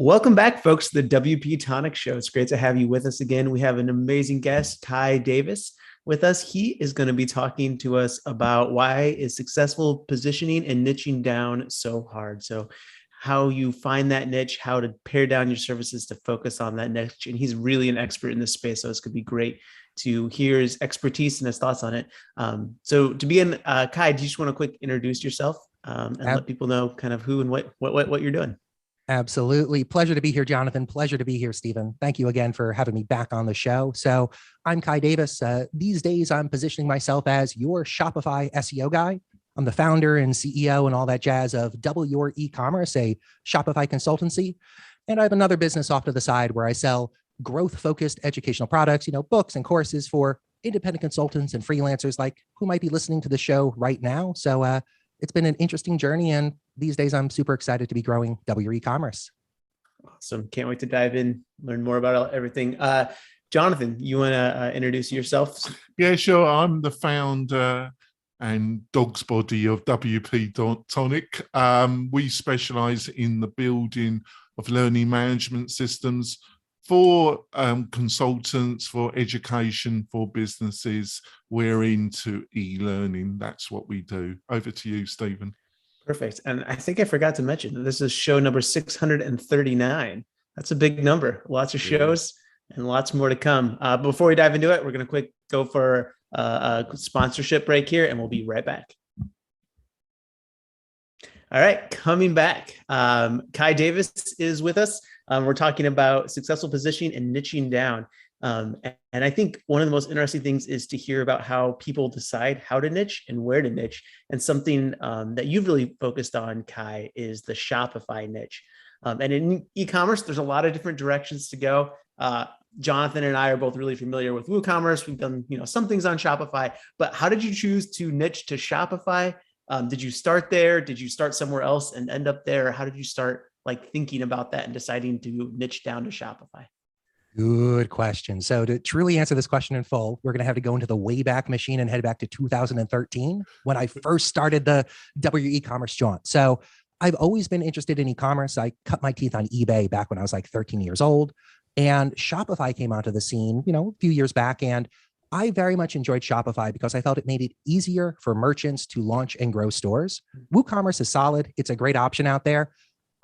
Welcome back, folks, to the WP-Tonic show. It's great to have you with us again. We have an amazing guest, Kai Davis, with us. He is going to be talking to us about why is successful positioning and niching down so hard. So how you find that niche, how to pare down your services to focus on that niche. And he's really an expert in this space. So it's going to be great to hear his expertise and his thoughts on it. So to begin, Kai, do you just want to quick introduce yourself and let people know kind of who and what you're doing? Absolutely. Pleasure to be here, Jonathan. Pleasure to be here, Stephen. Thank you again for having me back on the show. So I'm Kai Davis. These days, I'm positioning myself as your Shopify SEO guy. I'm the founder and CEO and all that jazz of Double Your eCommerce, a Shopify consultancy. And I have another business off to the side where I sell growth-focused educational products, books and courses for independent consultants and freelancers like who might be listening to the show right now. So it's been an interesting journey, and these days I'm super excited to be growing Double Your eCommerce. Awesome. Can't wait to dive in, learn more about everything. Jonathan, you want to introduce yourself? Yeah, sure. I'm the founder and dog's body of WP-Tonic. We specialize in the building of learning management systems for consultants, for education, for businesses. We're into e-learning. That's what we do. Over to you, Stephen. Perfect. And I think I forgot to mention that this is show number 639. That's a big number. Lots of shows and lots more to come. Before we dive into it, we're going to go for a sponsorship break here, and we'll be right back. All right, coming back. Kai Davis is with us. We're talking about successful positioning and niching down. And I think one of the most interesting things is to hear about how people decide how to niche and where to niche. And something that you've really focused on, Kai, is the Shopify niche. And in e-commerce, there's a lot of different directions to go. Jonathan and I are both really familiar with WooCommerce. We've done some things on Shopify, but how did you choose to niche to Shopify? Did you start there? Did you start somewhere else and end up there? How did you start thinking about that and deciding to niche down to Shopify? Good question. So to truly answer this question in full, we're going to have to go into the Wayback Machine and head back to 2013 when I first started the W e-commerce jaunt. So I've always been interested in e-commerce. I cut my teeth on eBay back when I was like 13 years old, and Shopify came onto the scene, a few years back. And I very much enjoyed Shopify because I felt it made it easier for merchants to launch and grow stores. WooCommerce is solid. It's a great option out there.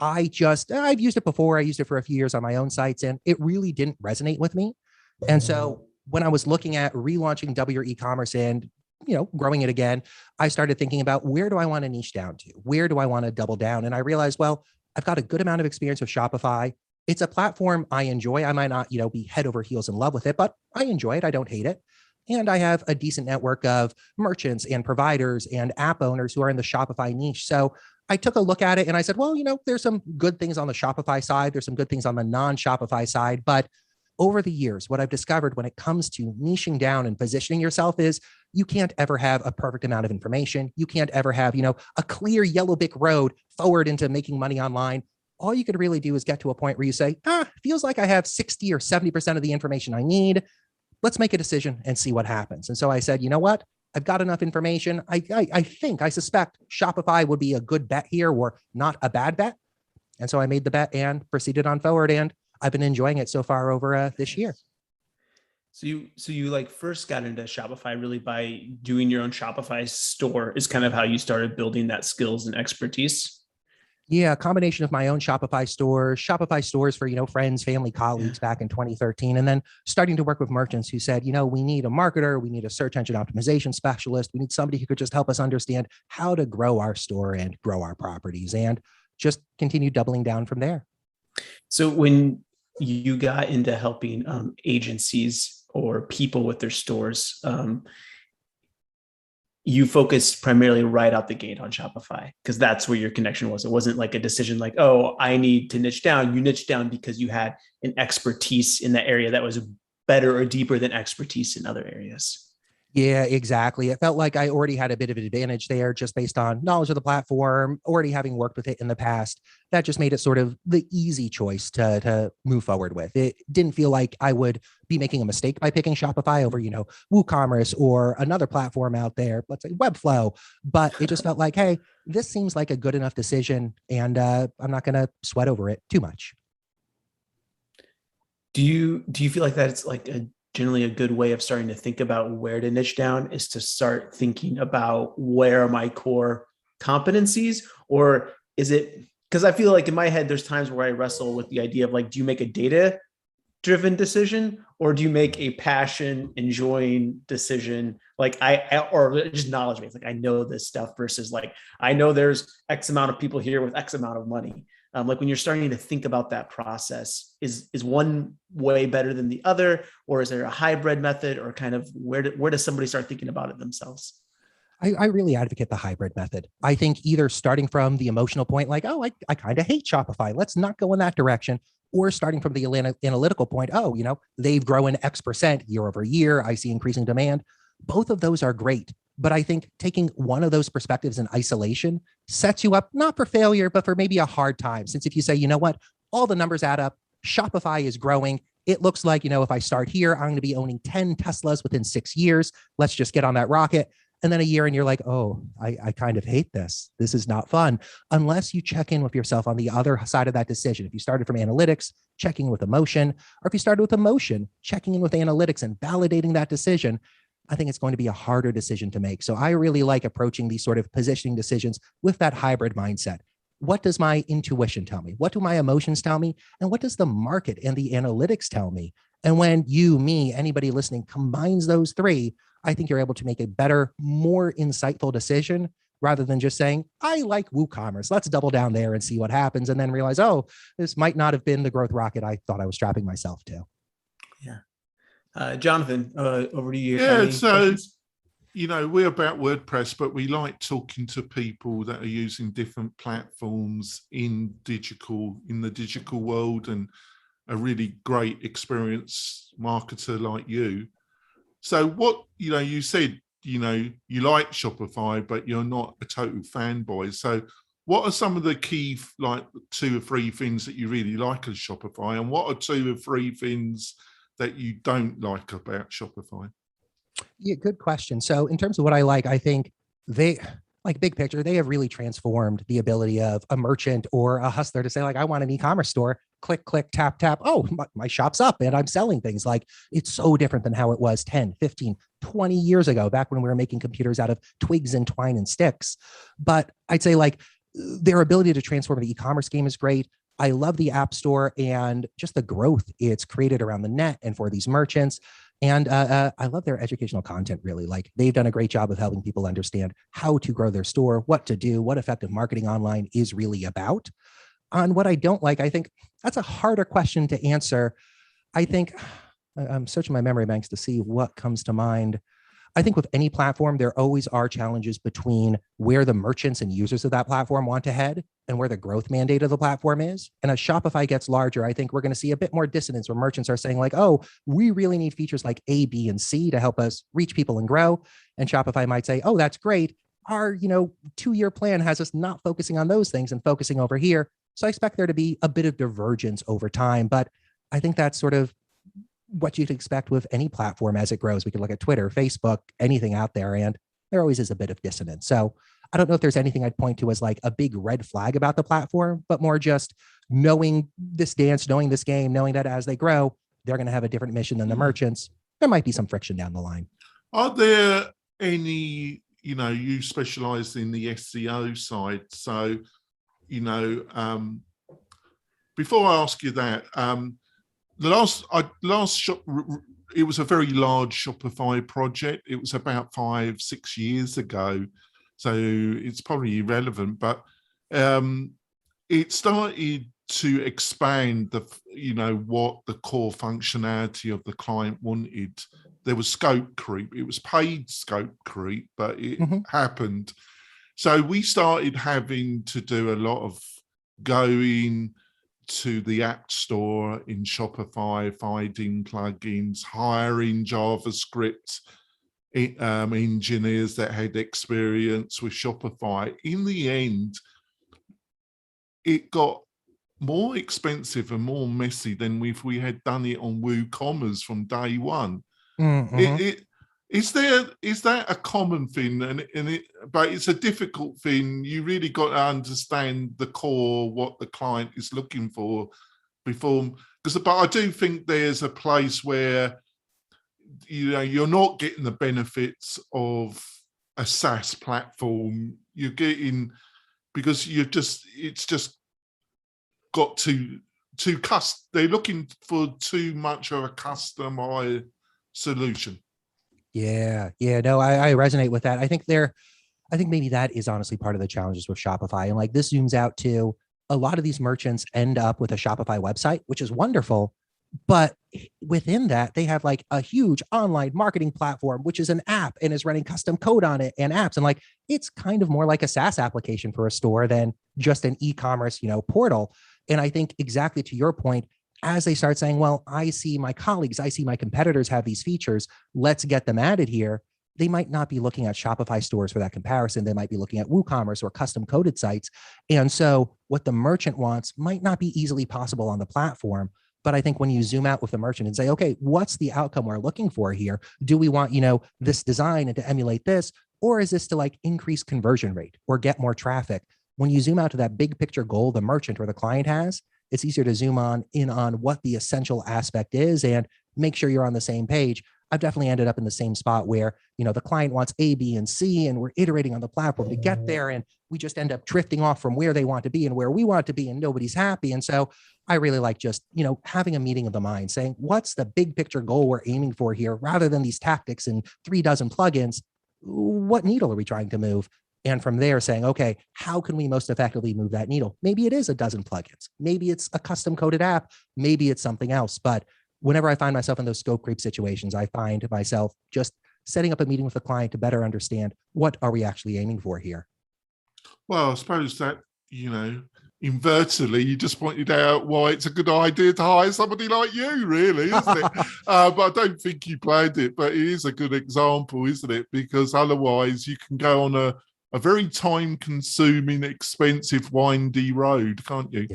I've used it before. I used it for a few years on my own sites, and it really didn't resonate with me. And so when I was looking at relaunching W e-commerce and, growing it again, I started thinking about where do I want to niche down to? Where do I want to double down? And I realized, well, I've got a good amount of experience with Shopify. It's a platform I enjoy. I might not, be head over heels in love with it, but I enjoy it. I don't hate it. And I have a decent network of merchants and providers and app owners who are in the Shopify niche. So I took a look at it and I said, well, there's some good things on the Shopify side. There's some good things on the non-Shopify side. But over the years, what I've discovered when it comes to niching down and positioning yourself is you can't ever have a perfect amount of information. You can't ever have, a clear yellow brick road forward into making money online. All you could really do is get to a point where you say, feels like I have 60 or 70% of the information I need. Let's make a decision and see what happens. And so I said, you know what? I've got enough information. I suspect Shopify would be a good bet here, or not a bad bet. And so I made the bet and proceeded on forward, and I've been enjoying it so far over this year. So you first got into Shopify really by doing your own Shopify store is kind of how you started building that skills and expertise. Yeah, a combination of my own Shopify stores for, friends, family, colleagues back in 2013, and then starting to work with merchants who said, we need a marketer, we need a search engine optimization specialist, we need somebody who could just help us understand how to grow our store and grow our properties, and just continue doubling down from there. So when you got into helping agencies or people with their stores, you focused primarily right out the gate on Shopify because that's where your connection was. It wasn't like a decision like, oh, I need to niche down. You niched down because you had an expertise in that area that was better or deeper than expertise in other areas. Yeah, exactly. It felt like I already had a bit of an advantage there just based on knowledge of the platform, already having worked with it in the past. That just made it sort of the easy choice to move forward with. It didn't feel like I would be making a mistake by picking Shopify over, WooCommerce or another platform out there, let's say Webflow. But it just felt like, hey, this seems like a good enough decision, and I'm not going to sweat over it too much. Do you feel like that it's like generally a good way of starting to think about where to niche down is to start thinking about where are my core competencies? Or is it, because I feel like in my head there's times where I wrestle with the idea of like, do you make a data driven decision, or do you make a passion enjoying decision? Like or just knowledge base, like I know this stuff versus like I know there's X amount of people here with X amount of money. Like when you're starting to think about that process, is one way better than the other, or is there a hybrid method, or kind of where does somebody start thinking about it themselves? I really advocate the hybrid method. I think either starting from the emotional point, like, oh, I kind of hate Shopify, let's not go in that direction, or starting from the analytical point, oh, they've grown X% year over year, I see increasing demand. Both of those are great. But I think taking one of those perspectives in isolation sets you up not for failure, but for maybe a hard time. Since if you say, you know what, all the numbers add up, Shopify is growing. It looks like, if I start here, I'm going to be owning 10 Teslas within 6 years. Let's just get on that rocket. And then a year and you're like, oh, I kind of hate this. This is not fun. Unless you check in with yourself on the other side of that decision. If you started from analytics, checking in with emotion, or if you started with emotion, checking in with analytics and validating that decision, I think it's going to be a harder decision to make. So I really like approaching these sort of positioning decisions with that hybrid mindset. What does my intuition tell me? What do my emotions tell me? And what does the market and the analytics tell me? And when you, me, anybody listening combines those three, I think you're able to make a better, more insightful decision rather than just saying, I like WooCommerce. Let's double down there and see what happens. And then realize, oh, this might not have been the growth rocket I thought I was strapping myself to. Yeah. Jonathan, over to you. Yeah, so, we're about WordPress, but we like talking to people that are using different platforms in the digital world, and a really great experienced marketer like you. So what, you said, you like Shopify, but you're not a total fanboy. So what are some of the key, like 2 or 3 things that you really like of Shopify? And what are 2 or 3 things that you don't like about Shopify? Yeah, good question. So in terms of what I like, I think they, like big picture, they have really transformed the ability of a merchant or a hustler to say, like, I want an e-commerce store, click, click, tap, tap. Oh, my shop's up and I'm selling things. Like, it's so different than how it was 10, 15, 20 years ago, back when we were making computers out of twigs and twine and sticks. But I'd say like their ability to transform the e-commerce game is great. I love the App Store and just the growth it's created around the net and for these merchants. And I love their educational content, really. Like, they've done a great job of helping people understand how to grow their store, what to do, what effective marketing online is really about. On what I don't like, I think that's a harder question to answer. I think I'm searching my memory banks to see what comes to mind. I think with any platform, there always are challenges between where the merchants and users of that platform want to head and where the growth mandate of the platform is. And as Shopify gets larger, I think we're going to see a bit more dissonance where merchants are saying like, oh, we really need features like A, B, and C to help us reach people and grow. And Shopify might say, oh, that's great. Our 2-year plan has us not focusing on those things and focusing over here. So I expect there to be a bit of divergence over time. But I think that's sort of what you'd expect with any platform as it grows. We could look at Twitter, Facebook, anything out there, and there always is a bit of dissonance. So I don't know if there's anything I'd point to as like a big red flag about the platform, but more just knowing this dance, knowing this game, knowing that as they grow, they're going to have a different mission than the merchants. There might be some friction down the line. Are there any, you specialize in the SEO side. So, before I ask you that, the last shop, it was a very large Shopify project. It was about 5-6 years ago, so it's probably irrelevant. But it started to expand what the core functionality of the client wanted. There was scope creep. It was paid scope creep, but it happened. So we started having to do a lot of going to the App Store in Shopify, finding plugins, hiring JavaScript engineers that had experience with Shopify. In the end, it got more expensive and more messy than if we had done it on WooCommerce from day one. Is that a common thing? But it's a difficult thing. You really got to understand the core, what the client is looking for before, but I do think there's a place where, you're not getting the benefits of a SaaS platform. You're getting, because it's just got they're looking for too much of a customized solution. Yeah. No, I resonate with that. I think maybe that is honestly part of the challenges with Shopify. And like this zooms out to a lot of these merchants end up with a Shopify website, which is wonderful. But within that, they have like a huge online marketing platform, which is an app and is running custom code on it and apps. And like, it's kind of more like a SaaS application for a store than just an e-commerce, portal. And I think exactly to your point, as they start saying, well, I see my colleagues, I see my competitors have these features, let's get them added here. They might not be looking at Shopify stores for that comparison. They might be looking at WooCommerce or custom coded sites. And so what the merchant wants might not be easily possible on the platform. But I think when you zoom out with the merchant and say, okay, what's the outcome we're looking for here? Do we want, this design and to emulate this? Or is this to like increase conversion rate or get more traffic? When you zoom out to that big picture goal the merchant or the client has, it's easier to zoom in on what the essential aspect is and make sure you're on the same page. I've definitely ended up in the same spot where, the client wants A, B, and C, and we're iterating on the platform to get there. And we just end up drifting off from where they want to be and where we want to be, and nobody's happy. And so I really like just, having a meeting of the mind, saying, what's the big picture goal we're aiming for here, rather than these tactics and 3 dozen plugins? What needle are we trying to move? And from there saying, okay, how can we most effectively move that needle? Maybe it is a dozen plugins. Maybe it's a custom coded app. Maybe it's something else. But whenever I find myself in those scope creep situations, I find myself just setting up a meeting with the client to better understand what are we actually aiming for here. Well, I suppose that, inversely, you just pointed out why it's a good idea to hire somebody like you, really, isn't it? But I don't think you planned it, but it is a good example, isn't it? Because otherwise you can go on a very time-consuming, expensive, windy road, can't you?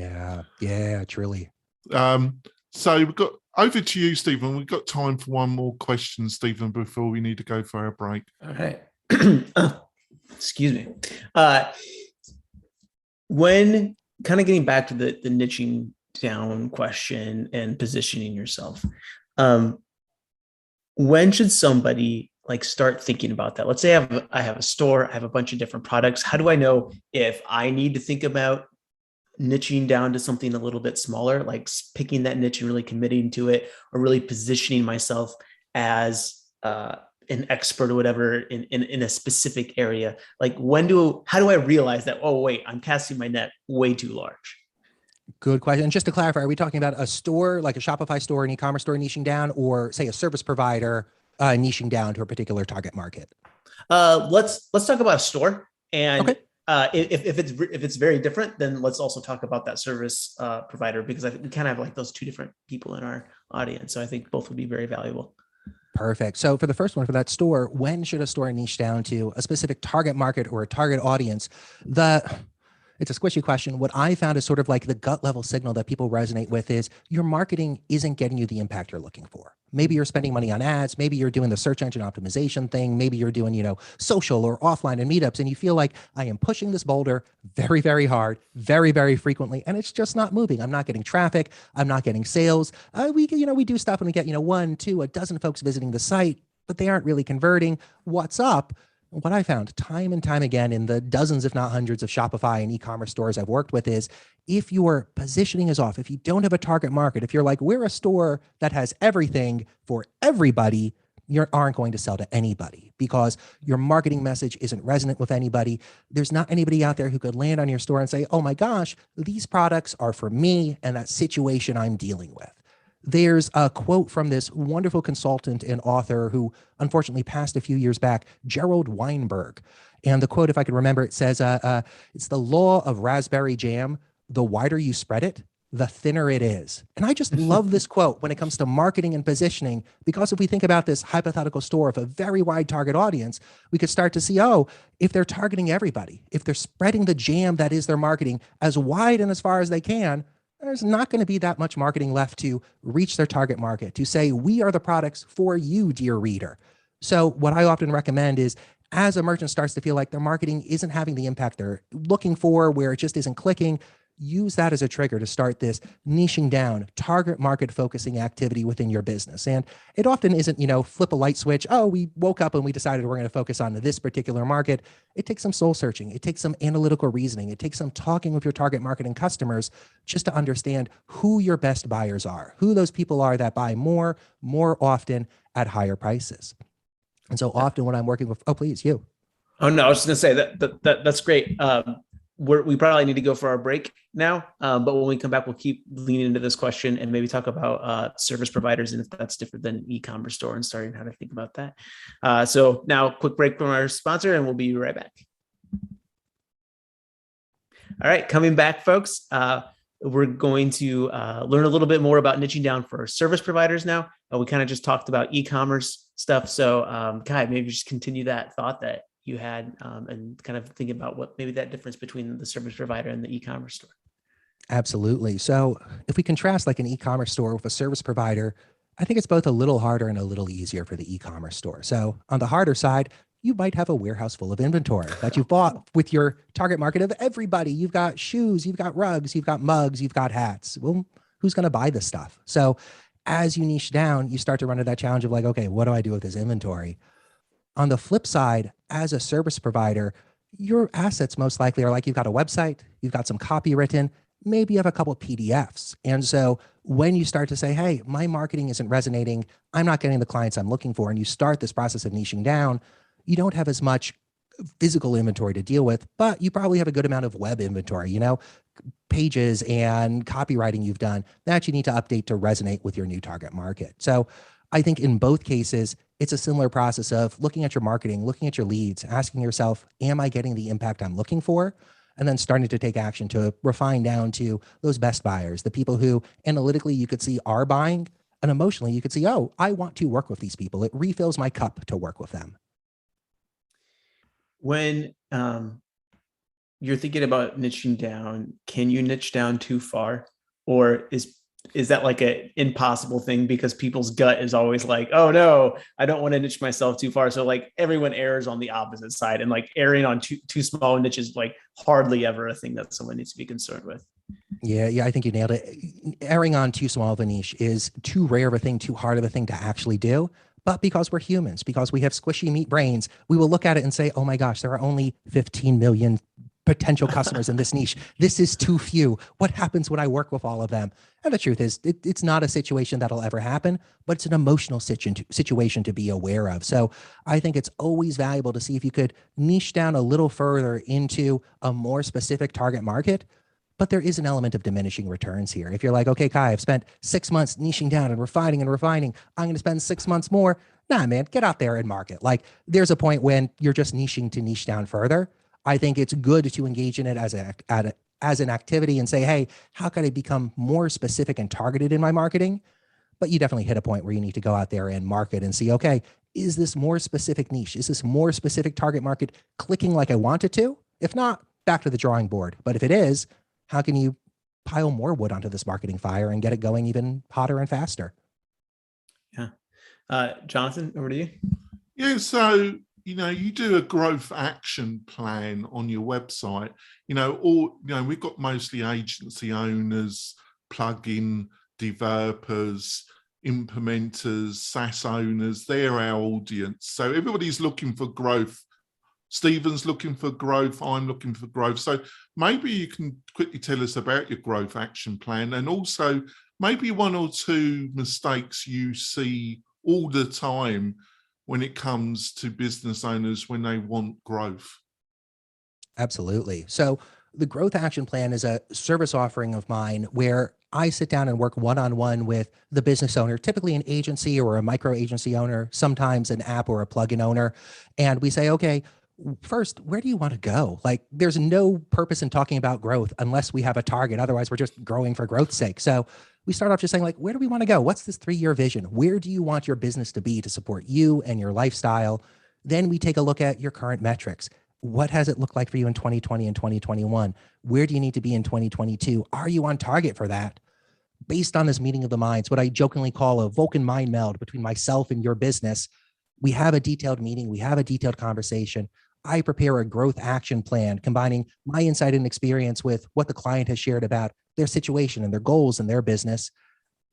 Yeah, truly. So we've got over to you, Stephen. We've got time for one more question, Stephen, before we need to go for our break. All right. Excuse me. When kind of getting back to the niching down question and positioning yourself, when should somebody like start thinking about that? Let's say I have a store, I have a bunch of different products. How do I know if I need to think about niching down to something a little bit smaller, like picking that niche and really committing to it, or really positioning myself as an expert or whatever in a specific area? Like how do I realize that, oh, wait, I'm casting my net way too large? Good question. And just to clarify, are we talking about a store, like a Shopify store, an e-commerce store niching down, or say a service provider niching down to a particular target market? Let's talk about a store. And okay. If it's very different, then let's also talk about that service provider, because I think we kind of have like those two different people in our audience. So I think both would be very valuable. Perfect. So for the first one, for that store, when should a store niche down to a specific target market or a target audience? It's a squishy question. What I found is sort of like the gut level signal that people resonate with is your marketing isn't getting you the impact you're looking for. Maybe you're spending money on ads. Maybe you're doing the search engine optimization thing. Maybe you're doing, social or offline and meetups, and you feel like I am pushing this boulder very, very hard, very, very frequently, and it's just not moving. I'm not getting traffic. I'm not getting sales. We do stuff and we get, 1, 2, a dozen folks visiting the site, but they aren't really converting. What's up? What I found time and time again in the dozens, if not hundreds of Shopify and e-commerce stores I've worked with is if your positioning is off, if you don't have a target market, if you're like, we're a store that has everything for everybody, you aren't going to sell to anybody because your marketing message isn't resonant with anybody. There's not anybody out there who could land on your store and say, oh my gosh, these products are for me and that situation I'm dealing with. There's a quote from this wonderful consultant and author who unfortunately passed a few years back, Gerald Weinberg. And the quote, if I can remember, it says, it's the law of raspberry jam. The wider you spread it, the thinner it is. And I just love this quote when it comes to marketing and positioning, because if we think about this hypothetical store of a very wide target audience, we could start to see, if they're targeting everybody, if they're spreading the jam that is their marketing as wide and as far as they can, there's not going to be that much marketing left to reach their target market, to say, we are the products for you, dear reader. So what I often recommend is as a merchant starts to feel like their marketing isn't having the impact they're looking for, where it just isn't clicking, use that as a trigger to start this niching down, target market focusing activity within your business. And it often isn't, flip a light switch. Oh, we woke up and we decided we're going to focus on this particular market. It takes some soul searching. It takes some analytical reasoning. It takes some talking with your target market and customers just to understand who your best buyers are, who those people are that buy more often at higher prices. And so often when I'm working with, oh, please, you. Oh, no, I was just going to say that's great. We probably need to go for our break now. But when we come back, we'll keep leaning into this question and maybe talk about service providers and if that's different than e-commerce store and starting how to think about that. So now quick break from our sponsor and we'll be right back. All right, coming back, folks. We're going to learn a little bit more about niching down for service providers now. We kind of just talked about e-commerce stuff. So Kai, maybe just continue that thought that you had and kind of think about what maybe that difference between the service provider and the e-commerce store. Absolutely. So if we contrast like an e-commerce store with a service provider, I think it's both a little harder and a little easier for the e-commerce store. So on the harder side, you might have a warehouse full of inventory that you've bought with your target market of everybody. You've got shoes, you've got rugs, you've got mugs, you've got hats. Well, who's going to buy this stuff? So as you niche down, you start to run into that challenge of like, okay, what do I do with this inventory? On the flip side, as a service provider, your assets most likely are like you've got a website, you've got some copy written, maybe you have a couple of PDFs. And so when you start to say, hey, my marketing isn't resonating, I'm not getting the clients I'm looking for, and you start this process of niching down, you don't have as much physical inventory to deal with, but you probably have a good amount of web inventory, pages and copywriting you've done that you need to update to resonate with your new target market. So I think in both cases, it's a similar process of looking at your marketing, looking at your leads, asking yourself, am I getting the impact I'm looking for? And then starting to take action to refine down to those best buyers, the people who analytically you could see are buying, and emotionally you could see, oh, I want to work with these people. It refills my cup to work with them. When you're thinking about niching down, can you niche down too far? Or is that like an impossible thing because people's gut is always like, oh no, I don't want to niche myself too far. So like everyone errs on the opposite side, and like erring on too small niches like hardly ever a thing that someone needs to be concerned with. Yeah, I think you nailed it. Erring on too small of a niche is too rare of a thing, too hard of a thing to actually do. But because we're humans, because we have squishy meat brains, we will look at it and say, oh my gosh, there are only 15 million potential customers in this niche. This is too few. What happens when I work with all of them? And the truth is, it's not a situation that'll ever happen, but it's an emotional situation to be aware of. So I think it's always valuable to see if you could niche down a little further into a more specific target market. But there is an element of diminishing returns here. If you're like, okay, Kai, I've spent 6 months niching down and refining. I'm going to spend 6 months more. Nah, man, get out there and market. Like there's a point when you're just niching to niche down further. I think it's good to engage in it as an activity and say, hey, how can I become more specific and targeted in my marketing? But you definitely hit a point where you need to go out there and market and see, okay, is this more specific niche? Is this more specific target market clicking like I want it to? If not, back to the drawing board. But if it is, how can you pile more wood onto this marketing fire and get it going even hotter and faster? Yeah. Jonathan, over to you. Yeah, so you do a growth action plan on your website, we've got mostly agency owners, plugin developers, implementers, SaaS owners. They're our audience. So everybody's looking for growth. Stephen's looking for growth. I'm looking for growth. So maybe you can quickly tell us about your growth action plan, and also maybe 1 or 2 mistakes you see all the time when it comes to business owners when they want growth. Absolutely. So the growth action plan is a service offering of mine where I sit down and work one-on-one with the business owner, typically an agency or a micro agency owner, sometimes an app or a plugin owner. And we say, okay, first, where do you want to go? Like there's no purpose in talking about growth unless we have a target. Otherwise, we're just growing for growth's sake. So we start off just saying like, where do we want to go? What's this 3-year vision? Where do you want your business to be to support you and your lifestyle? Then we take a look at your current metrics. What has it looked like for you in 2020 and 2021? Where do you need to be in 2022? Are you on target for that? Based on this meeting of the minds, what I jokingly call a Vulcan mind meld between myself and your business, we have a detailed meeting. We have a detailed conversation. I prepare a growth action plan, combining my insight and experience with what the client has shared about their situation and their goals and their business.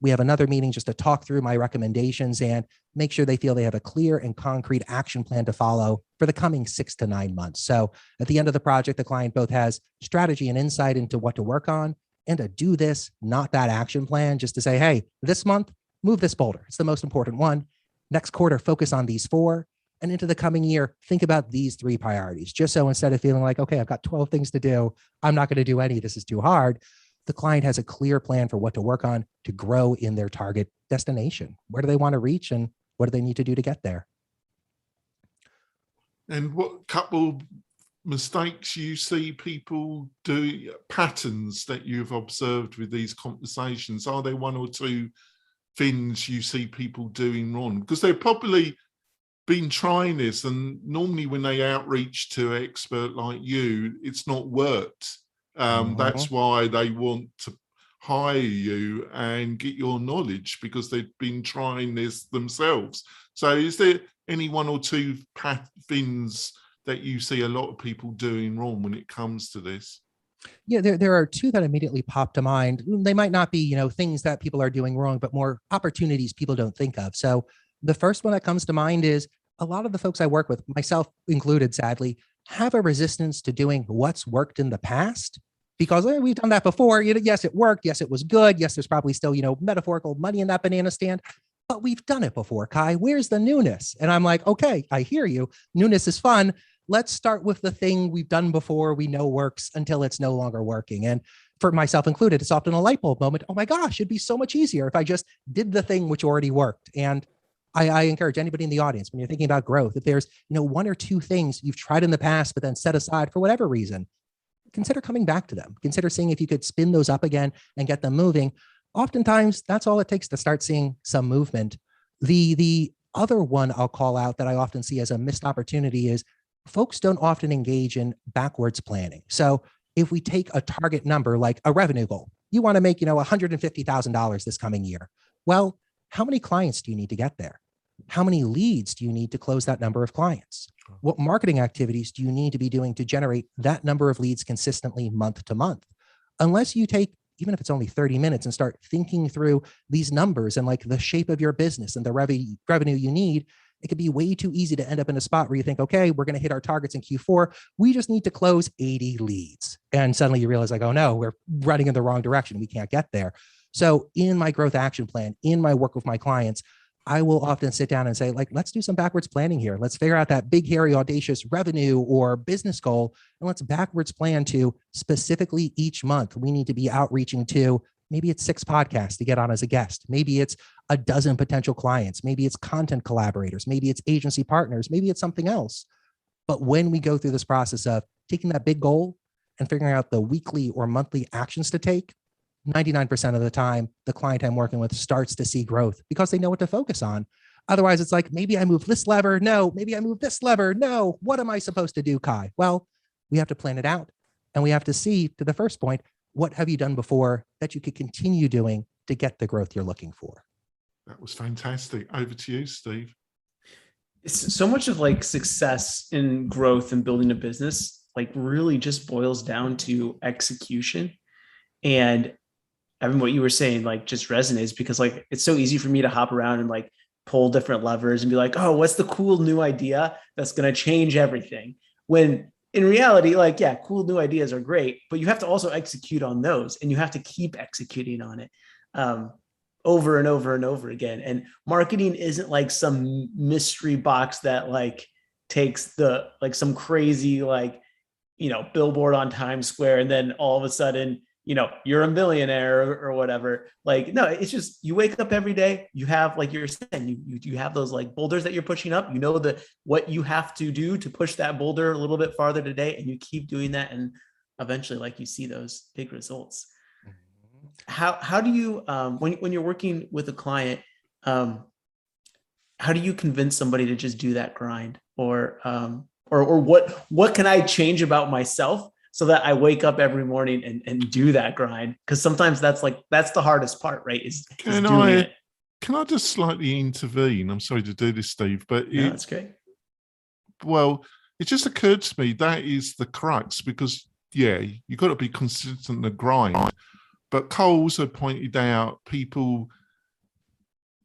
We have another meeting just to talk through my recommendations and make sure they feel they have a clear and concrete action plan to follow for the coming 6 to 9 months. So at the end of the project, the client both has strategy and insight into what to work on and a do this, not that action plan, just to say, hey, this month, move this boulder. It's the most important one. Next quarter, focus on these 4. And into the coming year, think about these 3 priorities, just so instead of feeling like, okay, I've got 12 things to do, I'm not going to do any, this is too hard. The client has a clear plan for what to work on to grow in their target destination. Where do they want to reach and what do they need to do to get there? And what couple mistakes you see people do, patterns that you've observed with these conversations? Are there 1 or 2 things you see people doing wrong? Because they've probably been trying this, and normally when they outreach to an expert like you, it's not worked. That's why they want to hire you and get your knowledge, because they've been trying this themselves. So is there any 1 or 2 things that you see a lot of people doing wrong when it comes to this? Yeah, there are 2 that immediately pop to mind. They might not be, things that people are doing wrong, but more opportunities people don't think of. So the first one that comes to mind is a lot of the folks I work with, myself included, sadly, have a resistance to doing what's worked in the past because we've done that before. Yes, it worked. Yes, it was good. Yes, there's probably still, metaphorical money in that banana stand, but we've done it before, Kai. Where's the newness? And I'm like, okay, I hear you. Newness is fun. Let's start with the thing we've done before, we know works, until it's no longer working. And for myself included, it's often a light bulb moment. Oh my gosh, it'd be so much easier if I just did the thing which already worked. And I encourage anybody in the audience, when you're thinking about growth, if there's 1 or 2 things you've tried in the past, but then set aside for whatever reason, consider coming back to them. Consider seeing if you could spin those up again and get them moving. Oftentimes, that's all it takes to start seeing some movement. The other one I'll call out that I often see as a missed opportunity is folks don't often engage in backwards planning. So if we take a target number like a revenue goal, you want to make, $150,000 this coming year. Well, how many clients do you need to get there? How many leads do you need to close that number of clients? What marketing activities do you need to be doing to generate that number of leads consistently month to month? Unless you take, even if it's only 30 minutes, and start thinking through these numbers and like the shape of your business and the revenue you need, it could be way too easy to end up in a spot where you think, okay, we're going to hit our targets in Q4. We just need to close 80 leads. And suddenly you realize like, oh no, we're running in the wrong direction. We can't get there. So in my growth action plan, in my work with my clients, I will often sit down and say, like, let's do some backwards planning here. Let's figure out that big, hairy, audacious revenue or business goal. And let's backwards plan to specifically each month, we need to be outreaching to, maybe it's 6 podcasts to get on as a guest. Maybe it's a dozen potential clients. Maybe it's content collaborators. Maybe it's agency partners. Maybe it's something else. But when we go through this process of taking that big goal and figuring out the weekly or monthly actions to take, 99% of the time, the client I'm working with starts to see growth because they know what to focus on. Otherwise, it's like, maybe I move this lever. No, maybe I move this lever. No, what am I supposed to do, Kai? Well, we have to plan it out. And we have to see, to the first point, what have you done before that you could continue doing to get the growth you're looking for? That was fantastic. Over to you, Steve. It's so much of like success in growth and building a business, like really just boils down to execution. And I mean, what you were saying, like, just resonates because like, it's so easy for me to hop around and like pull different levers and be like, oh, what's the cool new idea that's going to change everything? When in reality, like, yeah, cool new ideas are great, but you have to also execute on those and you have to keep executing on it over and over and over again. And marketing isn't like some mystery box that like takes the, like some crazy, like, billboard on Times Square. And then all of a sudden, you're a millionaire or whatever. Like, no, it's just, you wake up every day, you have, like you're saying, you have those like boulders that you're pushing up, what you have to do to push that boulder a little bit farther today. And you keep doing that. And eventually, like, you see those big results. How do you, when you're working with a client, how do you convince somebody to just do that grind or what can I change about myself so that I wake up every morning and do that grind? Because sometimes that's the hardest part, right? Is doing it. Can I just slightly intervene? I'm sorry to do this, Steve, but no, that's great. Well, it just occurred to me that is the crux, because yeah, you've got to be consistent in the grind. But Cole also pointed out people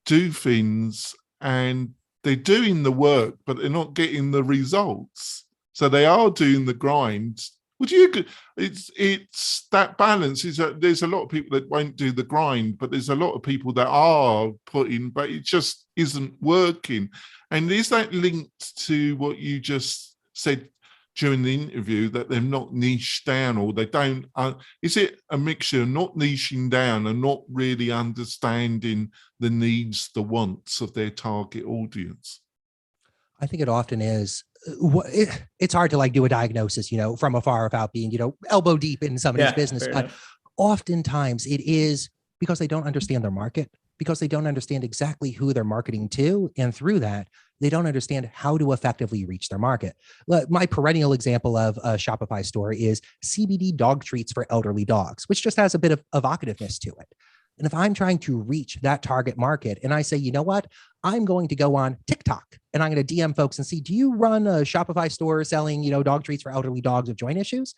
do things and they're doing the work, but they're not getting the results. So they are doing the grind. Would you? It's that balance. Is that there's a lot of people that won't do the grind, but there's a lot of people that are putting, but it just isn't working. And is that linked to what you just said during the interview, that they're not niched down, or they don't? Is it a mixture of not niching down and not really understanding the needs, the wants of their target audience? I think it often is. It's hard to like do a diagnosis, from afar without being, elbow deep in somebody's business. But oftentimes it is because they don't understand their market, because they don't understand exactly who they're marketing to. And through that, they don't understand how to effectively reach their market. My perennial example of a Shopify store is CBD dog treats for elderly dogs, which just has a bit of evocativeness to it. And if I'm trying to reach that target market and I say, you know what, I'm going to go on TikTok and I'm going to DM folks and see, do you run a Shopify store selling, dog treats for elderly dogs with joint issues?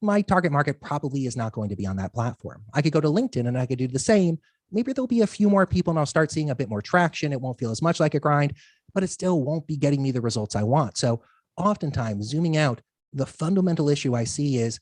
My target market probably is not going to be on that platform. I could go to LinkedIn and I could do the same. Maybe there'll be a few more people and I'll start seeing a bit more traction. It won't feel as much like a grind, but it still won't be getting me the results I want. So oftentimes, zooming out, the fundamental issue I see is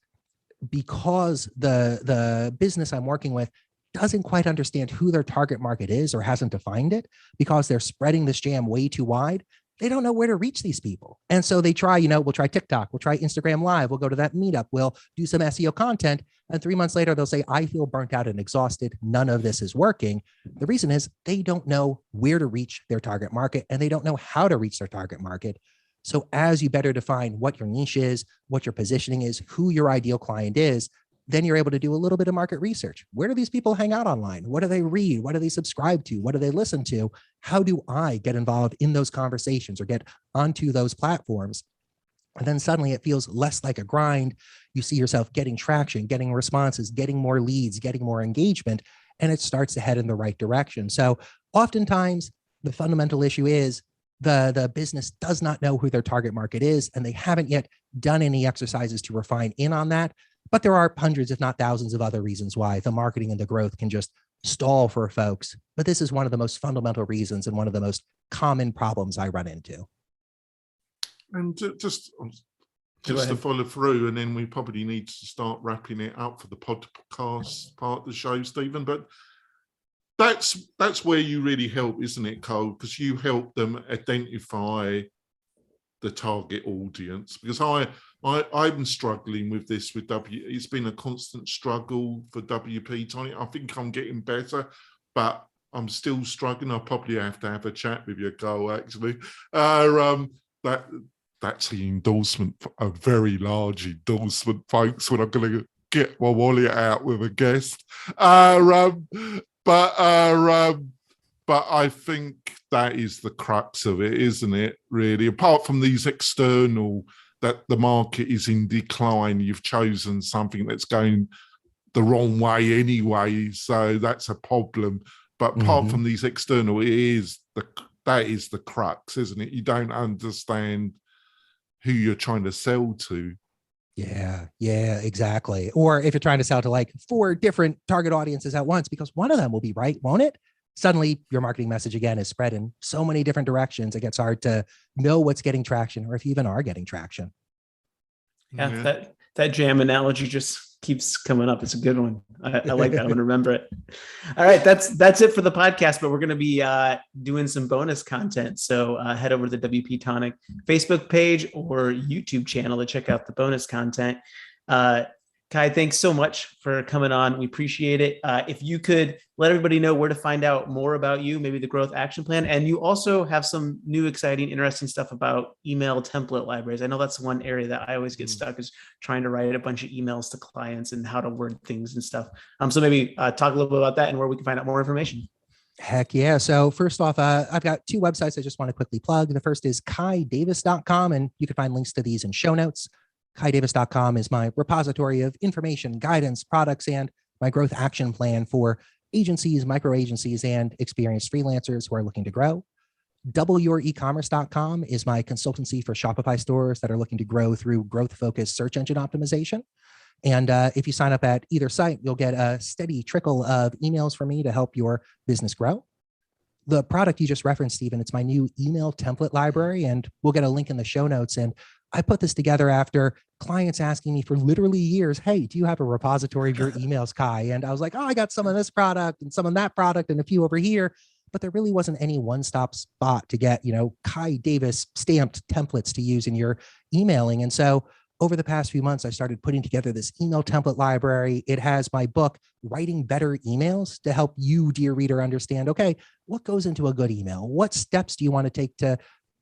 because the business I'm working with doesn't quite understand who their target market is or hasn't defined it, because they're spreading this jam way too wide. They don't know where to reach these people. And so they try, we'll try TikTok, we'll try Instagram Live, we'll go to that meetup, we'll do some SEO content. And 3 months later, they'll say, I feel burnt out and exhausted. None of this is working. The reason is they don't know where to reach their target market and they don't know how to reach their target market. So as you better define what your niche is, what your positioning is, who your ideal client is, then you're able to do a little bit of market research. Where do these people hang out online? What do they read? What do they subscribe to? What do they listen to? How do I get involved in those conversations or get onto those platforms? And then suddenly it feels less like a grind. You see yourself getting traction, getting responses, getting more leads, getting more engagement, and it starts to head in the right direction. So oftentimes the fundamental issue is the business does not know who their target market is, and they haven't yet done any exercises to refine in on that. But there are hundreds, if not thousands, of other reasons why the marketing and the growth can just stall for folks. But this is one of the most fundamental reasons and one of the most common problems I run into. And just to follow through, and then we probably need to start wrapping it up for the podcast part of the show, Stephen. But that's where you really help, isn't it, Cole? Because you help them identify the target audience. Because I'm struggling with this with it's been a constant struggle for WP-Tonic. I think I'm getting better, but I'm still struggling. I'll probably have to have a chat with you, Cole, actually. That's the endorsement, a very large endorsement, folks, when I'm going to get my wallet out with a guest. But I think that is the crux of it, isn't it, really? Apart from these external, that the market is in decline, you've chosen something that's going the wrong way anyway, so that's a problem. But apart from these external, that is the crux, isn't it? You don't understand who you're trying to sell to. Yeah, exactly. Or if you're trying to sell to like 4 different target audiences at once, because one of them will be right, won't it? Suddenly your marketing message again is spread in so many different directions. It gets hard to know what's getting traction, or if you even are getting traction. Yeah. That jam analogy just keeps coming up. It's a good one. I like that. I'm going to remember it. All right. That's it for the podcast, but we're going to be doing some bonus content. So head over to the WP-Tonic Facebook page or YouTube channel to check out the bonus content. Kai, thanks so much for coming on. We appreciate it. If you could let everybody know where to find out more about you, maybe the growth action plan. And you also have some new, exciting, interesting stuff about email template libraries. I know that's one area that I always get stuck, is trying to write a bunch of emails to clients and how to word things and stuff. So maybe talk a little bit about that and where we can find out more information. Heck yeah. So first off, I've got 2 websites I just want to quickly plug. The first is kaidavis.com, and you can find links to these in show notes. kaidavis.com is my repository of information, guidance, products, and my growth action plan for agencies, micro agencies, and experienced freelancers who are looking to grow. doubleYourEcommerce.com is my consultancy for Shopify stores that are looking to grow through growth-focused search engine optimization. And if you sign up at either site, you'll get a steady trickle of emails from me to help your business grow. The product you just referenced, Stephen, it's my new email template library, and we'll get a link in the show notes. And I put this together after clients asking me for literally years, hey, do you have a repository of your emails, Kai? And I was like, oh, I got some of this product and some of that product and a few over here. But there really wasn't any one-stop spot to get, Kai Davis stamped templates to use in your emailing. And so over the past few months, I started putting together this email template library. It has my book, Writing Better Emails, to help you, dear reader, understand, okay, what goes into a good email? What steps do you want to take to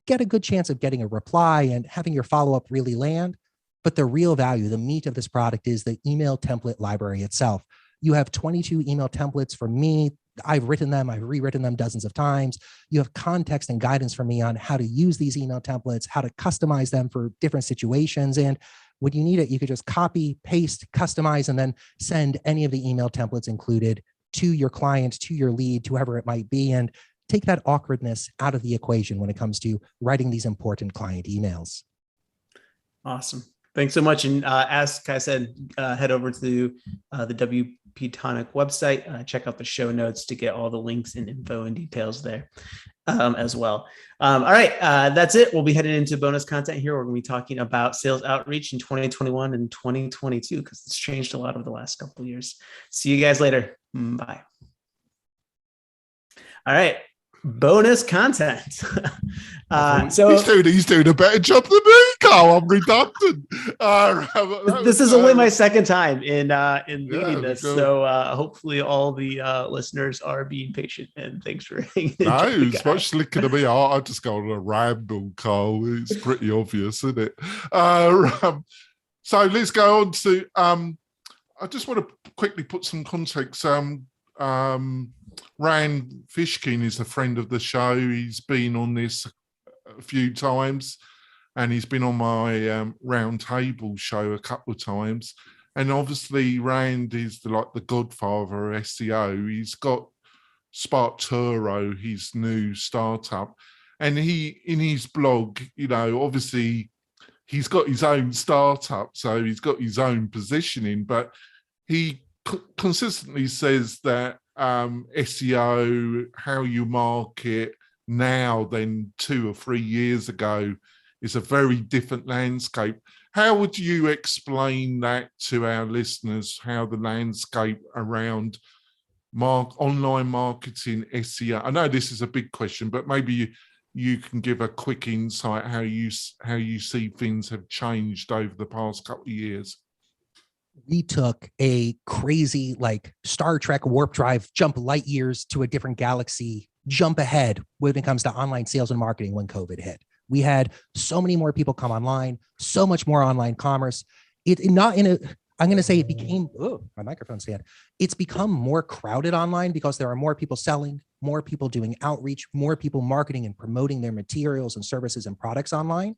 get a good chance of getting a reply and having your follow-up really land? But the real value, the meat of this product, is the email template library itself. You have 22 email templates from me. I've written them, I've rewritten them dozens of times. You have context and guidance from me on how to use these email templates, how to customize them for different situations. And when you need it, you could just copy, paste, customize, and then send any of the email templates included to your client, to your lead, to whoever it might be, and take that awkwardness out of the equation when it comes to writing these important client emails. Awesome. Thanks so much. And as Kai said, head over to the WP-Tonic website, check out the show notes to get all the links and info and details there as well. All right, that's it. We'll be heading into bonus content here. We're going to be talking about sales outreach in 2021 and 2022 because it's changed a lot over the last couple of years. See you guys later. Bye. All right. Bonus content. He's doing a better job than me, Carl. I'm redundant. This is only my second time in leading this, so hopefully all the listeners are being patient. And thanks for hanging. No, it's much slicker than me. I just go on a ramble, Carl. It's pretty obvious, isn't it? So let's go on to. I just want to quickly put some context. Rand Fishkin is a friend of the show. He's been on this a few times, and he's been on my round table show a couple of times. And obviously, Rand is the godfather of SEO. He's got Spark Turo, his new startup, and he in his blog, obviously he's got his own startup, so he's got his own positioning, but he consistently says that SEO, how you market now than 2 or 3 years ago, is a very different landscape. How would you explain that to our listeners, how the landscape around online marketing, SEO? I know this is a big question, but maybe you can give a quick insight how you see things have changed over the past couple of years. We took a crazy, Star Trek warp drive, jump light years to a different galaxy, jump ahead when it comes to online sales and marketing when COVID hit. We had so many more people come online, so much more online commerce. I'm going to say it became, my microphone stand. It's become more crowded online because there are more people selling, more people doing outreach, more people marketing and promoting their materials and services and products online.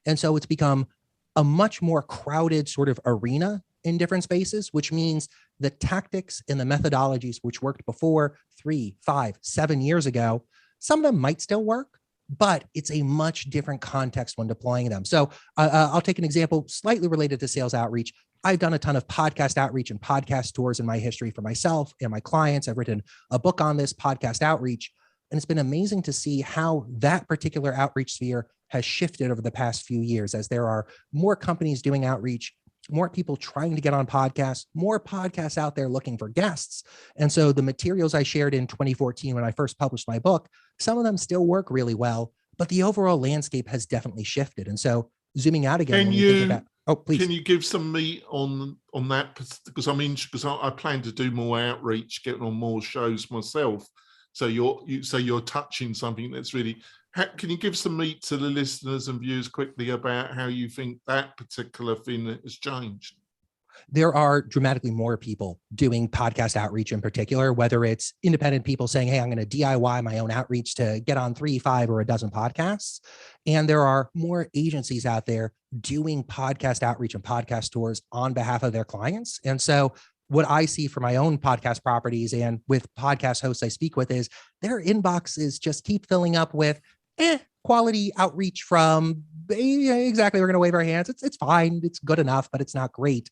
And so it's become a much more crowded sort of arena in different spaces, which means the tactics and the methodologies which worked before 3, 5, 7 years ago, some of them might still work, but it's a much different context when deploying them. So I'll take an example slightly related to sales outreach. I've done a ton of podcast outreach and podcast tours in my history for myself and my clients. I've written a book on this, podcast outreach, and it's been amazing to see how that particular outreach sphere has shifted over the past few years as there are more companies doing outreach, more people trying to get on podcasts, more podcasts out there looking for guests. And so the materials I shared in 2014 when I first published my book, some of them still work really well, but the overall landscape has definitely shifted. And so zooming out again, please. Can you give some meat on that? Because I plan to do more outreach, getting on more shows myself. So you're touching something that's really. Can you give some meat to the listeners and viewers quickly about how you think that particular thing has changed? There are dramatically more people doing podcast outreach in particular, whether it's independent people saying, hey, I'm going to DIY my own outreach to get on 3, 5, or a dozen podcasts. And there are more agencies out there doing podcast outreach and podcast tours on behalf of their clients. And so what I see for my own podcast properties and with podcast hosts I speak with is their inboxes just keep filling up with, quality outreach from exactly, we're going to wave our hands. It's fine. It's good enough, but it's not great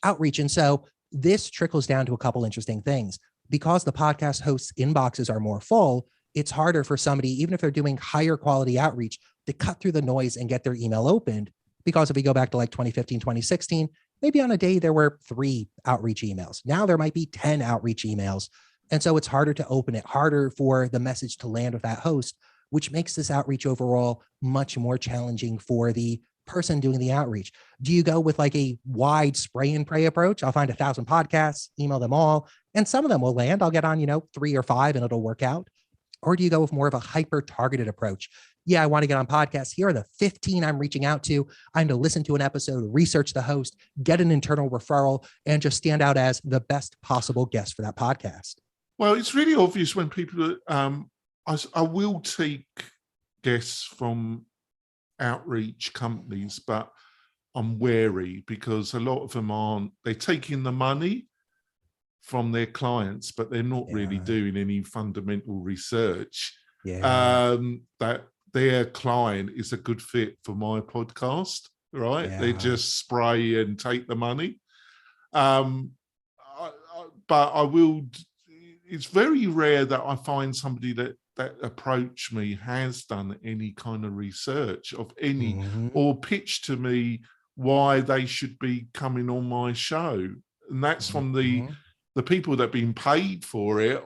outreach. And so this trickles down to a couple interesting things. Because the podcast hosts' inboxes are more full, it's harder for somebody, even if they're doing higher quality outreach, to cut through the noise and get their email opened. Because if we go back to like 2015, 2016, maybe on a day there were 3 outreach emails. Now there might be 10 outreach emails. And so it's harder to open it, harder for the message to land with that host, which makes this outreach overall much more challenging for the person doing the outreach. Do you go with like a wide spray and pray approach? I'll find 1,000 podcasts, email them all, and some of them will land. I'll get on, 3 or 5 and it'll work out. Or do you go with more of a hyper targeted approach? Yeah, I want to get on podcasts. Here are the 15 I'm reaching out to. I'm to listen to an episode, research the host, get an internal referral, and just stand out as the best possible guest for that podcast. Well, it's really obvious when people, I will take guests from outreach companies, but I'm wary because a lot of them they're taking the money from their clients, but they're not really doing any fundamental research that their client is a good fit for my podcast, right? They just spray and take the money. It's very rare that I find somebody that approach me has done any kind of research of any or pitched to me why they should be coming on my show. And that's from the people that have been paid for it,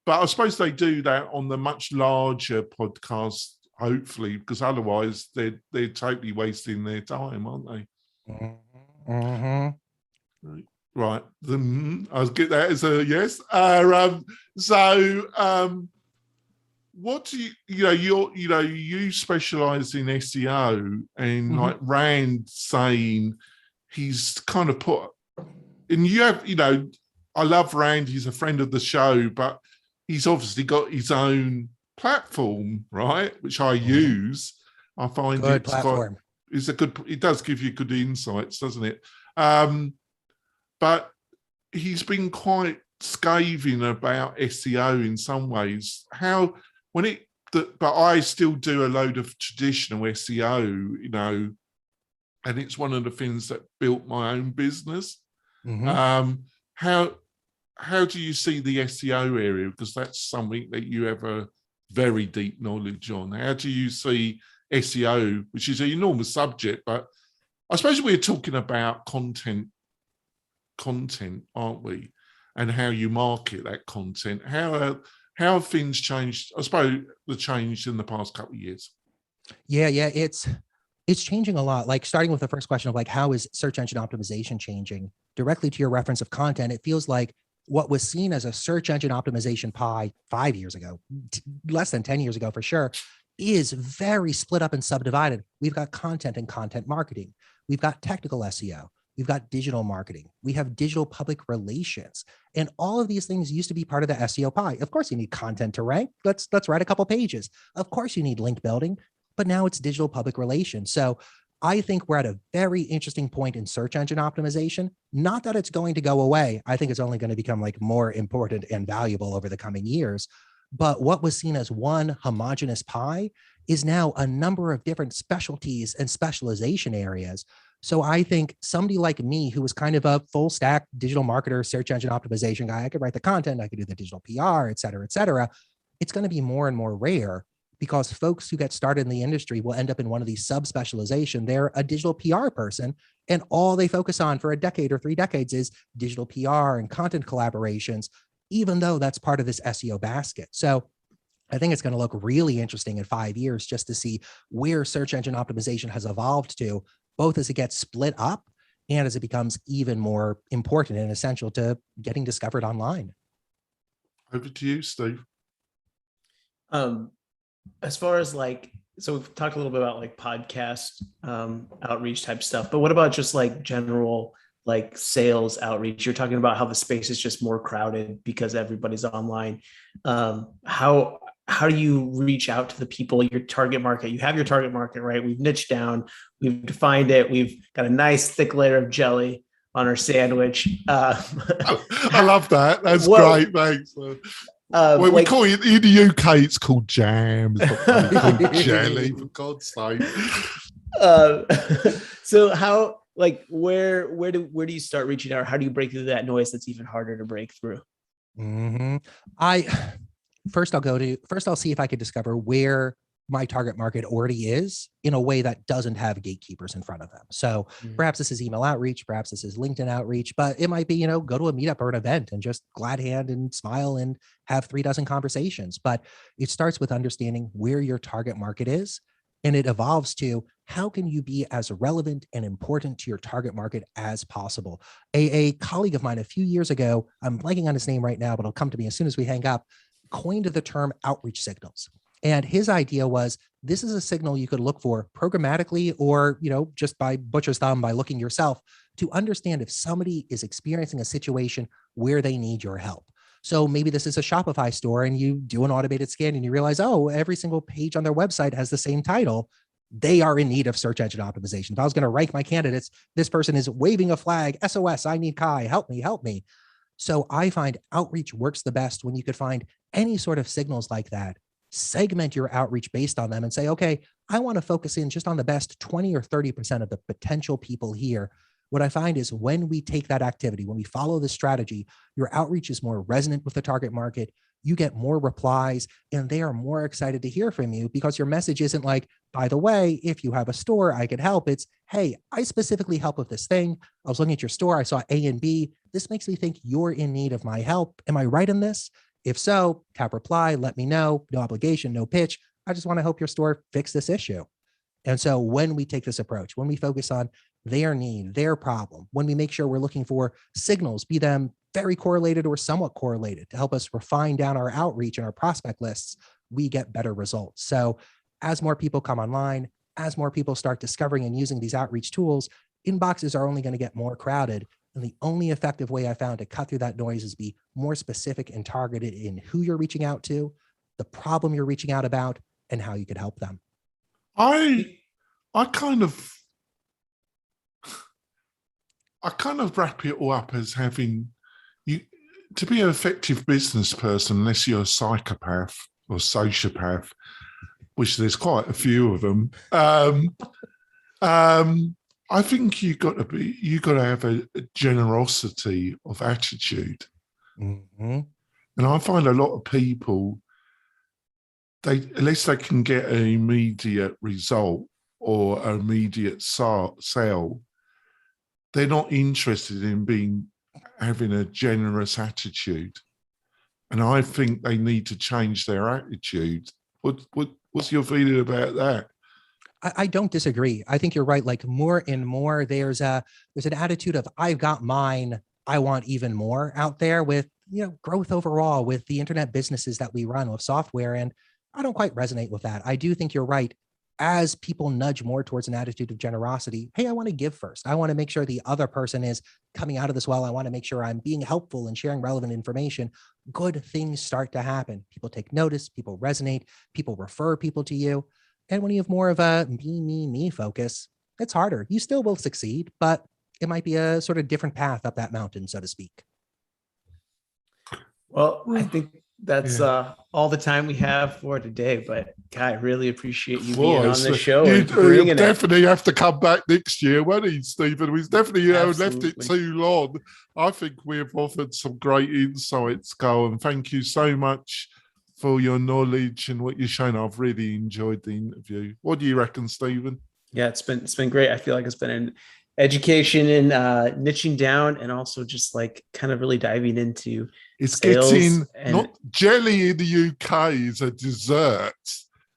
but I suppose they do that on the much larger podcast, hopefully, because otherwise they're totally wasting their time, aren't they? Right. I'll get that as a yes. What do you specialize in SEO, and like Rand saying he's kind of put, and you have, I love Rand, he's a friend of the show, but he's obviously got his own platform, right? Which I use. I find good platform. It does give you good insights, doesn't it? But he's been quite scathing about SEO in some ways. But I still do a load of traditional SEO, and it's one of the things that built my own business. How do you see the SEO area? Because that's something that you have a very deep knowledge on. How do you see SEO, which is an enormous subject, but I suppose we're talking about content, aren't we? And how you market that content. How have things changed? I suppose the change in the past couple of years. Yeah, it's changing a lot. Like starting with the first question of like, how is search engine optimization changing? Directly to your reference of content, it feels like what was seen as a search engine optimization pie 5 years ago, less than 10 years ago for sure, is very split up and subdivided. We've got content and content marketing. We've got technical SEO. We've got digital marketing. We have digital public relations. And all of these things used to be part of the SEO pie. Of course, you need content to rank. Let's write a couple pages. Of course, you need link building, but now it's digital public relations. So I think we're at a very interesting point in search engine optimization. Not that it's going to go away. I think it's only going to become like more important and valuable over the coming years. But what was seen as one homogeneous pie is now a number of different specialties and specialization areas. So I think somebody like me, who was kind of a full stack digital marketer, search engine optimization guy, I could write the content, I could do the digital PR, et cetera, it's going to be more and more rare because folks who get started in the industry will end up in one of these subspecialization. They're a digital PR person, and all they focus on for a decade or 3 decades is digital PR and content collaborations, even though that's part of this SEO basket. So I think it's going to look really interesting in 5 years just to see where search engine optimization has evolved to, both as it gets split up and as it becomes even more important and essential to getting discovered online. Over to you, Steve. As far as so we've talked a little bit about like podcast outreach type stuff, but what about just like general like sales outreach? You're talking about how the space is just more crowded because everybody's online. How do you reach out to the people, your target market? You have your target market, right? We've niched down, we've defined it. We've got a nice thick layer of jelly on our sandwich. I love that. That's great. Thanks. Well, we like, call it in the UK. It's called jam. It's not called jelly, for God's sake. So how, like, where do you start reaching out? How do you break through that noise that's even harder to break through? First I'll see if I could discover where my target market already is in a way that doesn't have gatekeepers in front of them. So perhaps this is email outreach, perhaps this is LinkedIn outreach, but it might be, go to a meetup or an event and just glad hand and smile and have 36 conversations. But it starts with understanding where your target market is. And it evolves to how can you be as relevant and important to your target market as possible. A colleague of mine a few years ago, I'm blanking on his name right now, but it'll come to me as soon as we hang up, coined the term outreach signals. And his idea was, this is a signal you could look for programmatically or, just by butcher's thumb, by looking yourself to understand if somebody is experiencing a situation where they need your help. So maybe this is a Shopify store and you do an automated scan and you realize, oh, every single page on their website has the same title. They are in need of search engine optimization. If I was going to rank my candidates, this person is waving a flag, SOS, I need Kai, help me, help me. So I find outreach works the best when you could find any sort of signals like that, segment your outreach based on them and say, okay, I want to focus in just on the best 20 or 30% of the potential people here. What I find is when we take that activity, when we follow this strategy, your outreach is more resonant with the target market. You get more replies and they are more excited to hear from you because your message isn't like, by the way, if you have a store, I could help. It's, hey, I specifically help with this thing. I was looking at your store. I saw A and B. This makes me think you're in need of my help. Am I right in this? If so, tap reply, let me know. No obligation, no pitch. I just want to help your store fix this issue. And so when we take this approach, when we focus on their need, their problem, when we make sure we're looking for signals, be them very correlated or somewhat correlated to help us refine down our outreach and our prospect lists, we get better results. So as more people come online, as more people start discovering and using these outreach tools, inboxes are only going to get more crowded. And the only effective way I found to cut through that noise is be more specific and targeted in who you're reaching out to, the problem you're reaching out about, and how you could help them. I kind of wrap it all up as having you to be an effective business person, unless you're a psychopath or sociopath, which there's quite a few of them. I think you got to have a generosity of attitude. And I find a lot of people, unless they can get an immediate result or an immediate sale, they're not interested in having a generous attitude. And I think they need to change their attitude. What's your feeling about that? I don't disagree. I think you're right. Like more and more, there's an attitude of I've got mine, I want even more out there with, growth overall with the internet businesses that we run with software. And I don't quite resonate with that. I do think you're right. As people nudge more towards an attitude of generosity, hey, I want to give first. I want to make sure the other person is coming out of this well. I want to make sure I'm being helpful and sharing relevant information. Good things start to happen. People take notice, people resonate, people refer people to you. And when you have more of a me focus, it's harder. You still will succeed, but it might be a sort of different path up that mountain, so to speak. Well, I think that's all the time we have for today. But Kai, I really appreciate you being on the show. You definitely have to come back next year, won't he, Stephen? We've definitely left it too long. I think we've offered some great insights, Carl, and thank you so much for your knowledge and what you're showing. I've really enjoyed the interview. What do you reckon, Stephen? Yeah, it's been great. I feel like it's been an education in niching down and also just like kind of really diving into getting not jelly in the UK is a dessert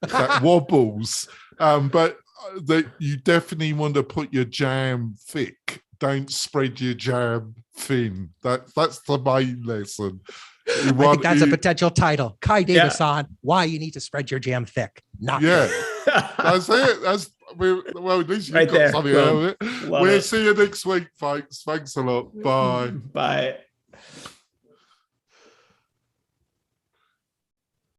that wobbles, but that you definitely want to put your jam thick. Don't spread your jam thin. That's the main lesson. I think that's a potential title. Kai Davis on why you need to spread your jam thick. That's it. Well, at least you've right got there. something out of it. We'll see you next week, folks. Thanks a lot. Bye. Bye.